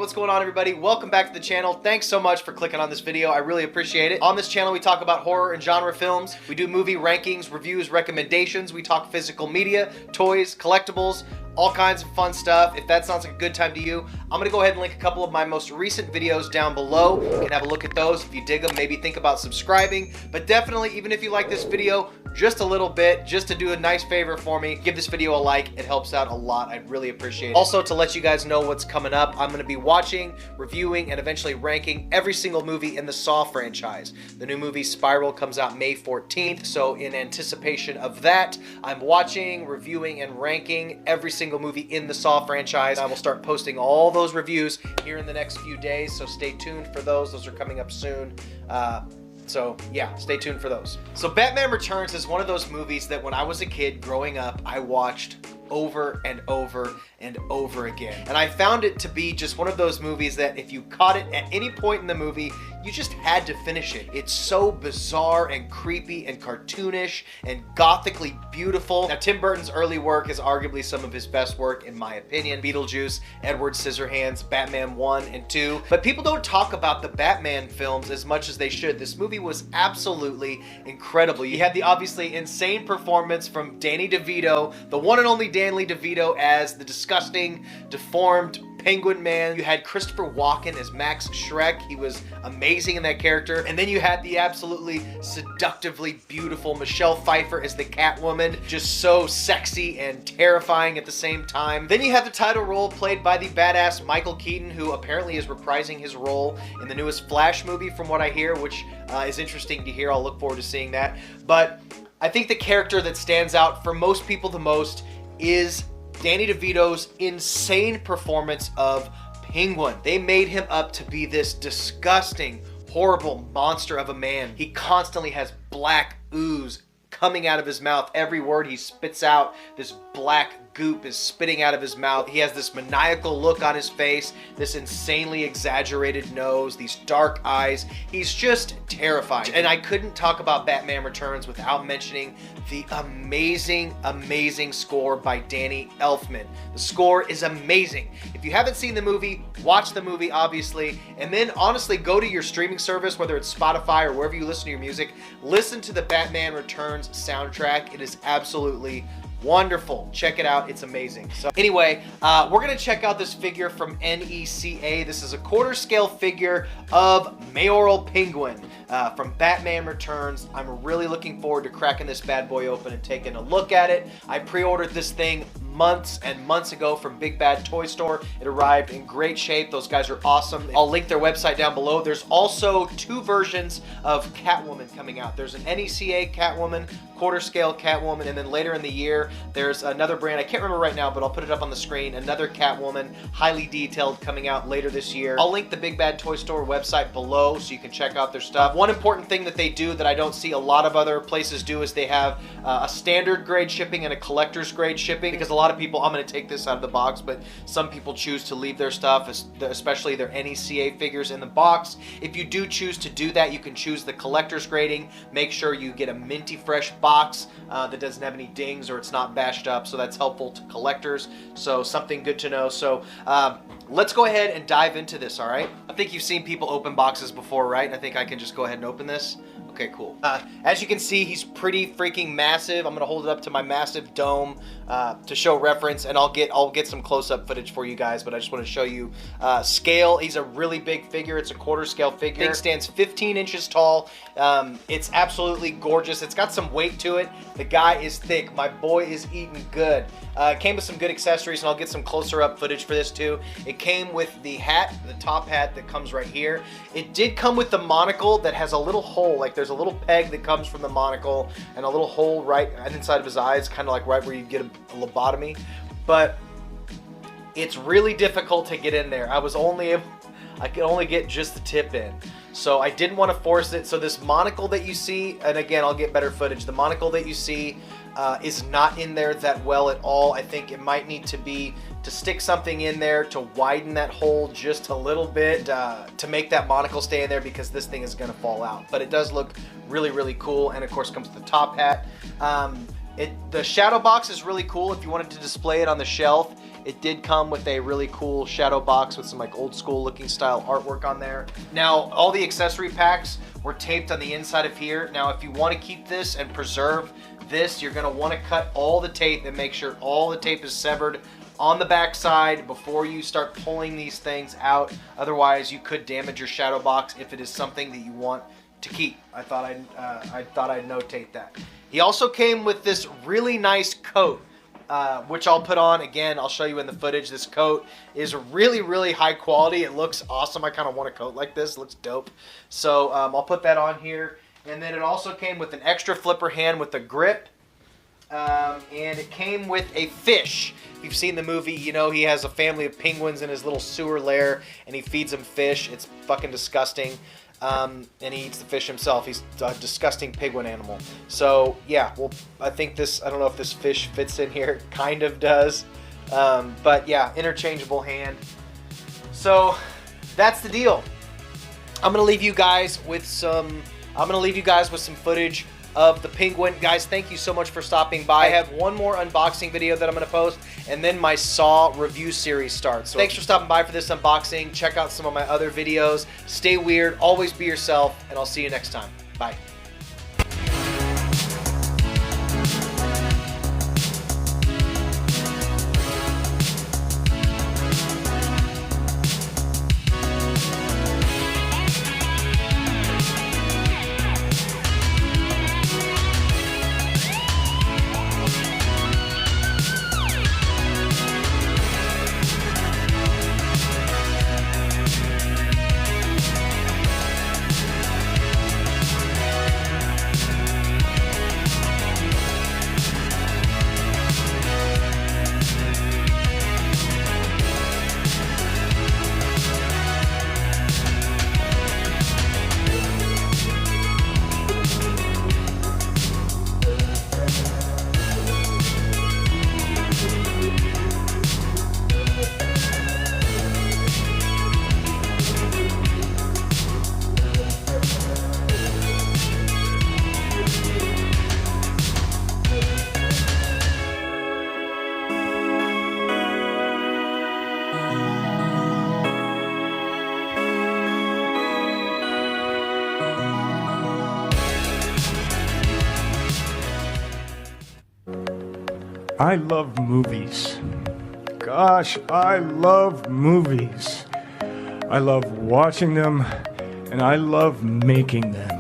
what's going on, everybody? Welcome back to the channel. Thanks so much for clicking on this video. I really appreciate it. On this channel, we talk about horror and genre films. We do movie rankings, reviews, recommendations. We talk physical media, toys, collectibles, all kinds of fun stuff. If that sounds like a good time to you, I'm gonna go ahead and link a couple of my most recent videos down below. You can have a look at those. If you dig them, maybe think about subscribing. But definitely, even if you like this video just a little bit, just to do a nice favor for me, give this video a like. It helps out a lot. I'd really appreciate it. Also, to let you guys know what's coming up, I'm gonna be watching, reviewing, and eventually ranking every single movie in the Saw franchise. The new movie Spiral comes out May 14th, so in anticipation of that, I'm watching, reviewing, and ranking every single movie in the Saw franchise. I will start posting all those reviews here in the next few days, so stay tuned for those. Those are coming up soon. So yeah, stay tuned for those. So Batman Returns is one of those movies that when I was a kid growing up, I watched over and over and over again. And I found it to be just one of those movies that if you caught it at any point in the movie, you just had to finish it. It's so bizarre and creepy and cartoonish and gothically beautiful. Now, Tim Burton's early work is arguably some of his best work, in my opinion. Beetlejuice, Edward Scissorhands, Batman 1 and 2. But people don't talk about the Batman films as much as they should. This movie was absolutely incredible. You had the obviously insane performance from Danny DeVito, the one and only Danny DeVito as the disgusting, deformed Penguin Man. You had Christopher Walken as Max Schreck. He was amazing in that character. And then you had the absolutely seductively beautiful Michelle Pfeiffer as the Catwoman. Just so sexy and terrifying at the same time. Then you have the title role played by the badass Michael Keaton, who apparently is reprising his role in the newest Flash movie from what I hear, which is interesting to hear. I'll look forward to seeing that. But I think the character that stands out for most people the most is Danny DeVito's insane performance of Penguin. They made him up to be this disgusting, horrible monster of a man. He constantly has black ooze coming out of his mouth. Every word he spits out, this black goop is spitting out of his mouth. He has this maniacal look on his face, this insanely exaggerated nose, these dark eyes. He's just terrifying. And I couldn't talk about Batman Returns without mentioning the amazing, amazing score by Danny Elfman. The score is amazing. If you haven't seen the movie, watch the movie, obviously, and then honestly go to your streaming service, whether it's Spotify or wherever you listen to your music, listen to the Batman Returns soundtrack. It is absolutely wonderful. Check it out. It's amazing. So anyway, we're going to check out this figure from NECA. This is a quarter scale figure of Mayoral Penguin from Batman Returns. I'm really looking forward to cracking this bad boy open and taking a look at it. I pre-ordered this thing months and months ago from Big Bad Toy Store. It arrived in great shape. Those guys are awesome. I'll link their website down below. There's also two versions of Catwoman coming out. There's an NECA Catwoman, quarter scale Catwoman, and then later in the year there's another brand, I can't remember right now, but I'll put it up on the screen, another Catwoman, highly detailed, coming out later this year. I'll link the Big Bad Toy Store website below so you can check out their stuff. One important thing that they do that I don't see a lot of other places do is they have a standard grade shipping and a collector's grade shipping, because a lot of people, I'm going to take this out of the box, but some people choose to leave their stuff, especially their NECA figures, in the box. If you do choose to do that, you can choose the collector's grading. Make sure you get a minty fresh box that doesn't have any dings or it's not bashed up, so that's helpful to collectors. So something good to know. So let's go ahead and dive into this, all right? I think you've seen people open boxes before, right? I think I can just go ahead and open this. Okay, cool. As you can see, he's pretty freaking massive. I'm gonna hold it up to my massive dome to show reference, and I'll get some close-up footage for you guys, but I just want to show you scale. He's a really big figure. It's a quarter scale figure. Thing stands 15 inches tall. It's absolutely gorgeous. It's got some weight to it. The guy is thick. My boy is eating good. It came with some good accessories, and I'll get some closer up footage for this too. It came with the hat, the top hat that comes right here. It did come with the monocle that has a little hole, like there's a little peg that comes from the monocle and a little hole right inside of his eyes, kind of like right where you get a lobotomy. But it's really difficult to get in there. I could only get just the tip in. So I didn't want to force it. So this monocle that you see, and again, I'll get better footage. The monocle that you see is not in there that well at all. I think it might need to stick something in there to widen that hole just a little bit to make that monocle stay in there, because this thing is going to fall out. But it does look really, really cool, and of course comes with the top hat. The shadow box is really cool if you wanted to display it on the shelf. It did come with a really cool shadow box with some like old school looking style artwork on there. Now, all the accessory packs were taped on the inside of here. Now, if you want to keep this and preserve this, you're going to want to cut all the tape and make sure all the tape is severed on the back side before you start pulling these things out. Otherwise, you could damage your shadow box if it is something that you want to keep. I thought I'd notate that. He also came with this really nice coat, which I'll put on. Again, I'll show you in the footage. This coat is really, really high quality. It looks awesome. I kind of want a coat like this. It looks dope. So I'll put that on here. And then it also came with an extra flipper hand with a grip. And it came with a fish. If you've seen the movie, you know he has a family of penguins in his little sewer lair, and he feeds them fish. It's fucking disgusting. And he eats the fish himself. He's a disgusting penguin animal. So yeah, well, I think this, I don't know if this fish fits in here. It kind of does. But yeah, interchangeable hand. So that's the deal. I'm gonna leave you guys with some footage of the penguin. Guys, thank you so much for stopping by. I have one more unboxing video that I'm going to post, and then my Saw review series starts. So thanks for stopping by for this unboxing. Check out some of my other videos. Stay weird, always be yourself, and I'll see you next time. Bye. I love movies. Gosh, I love movies. I love watching them, and I love making them.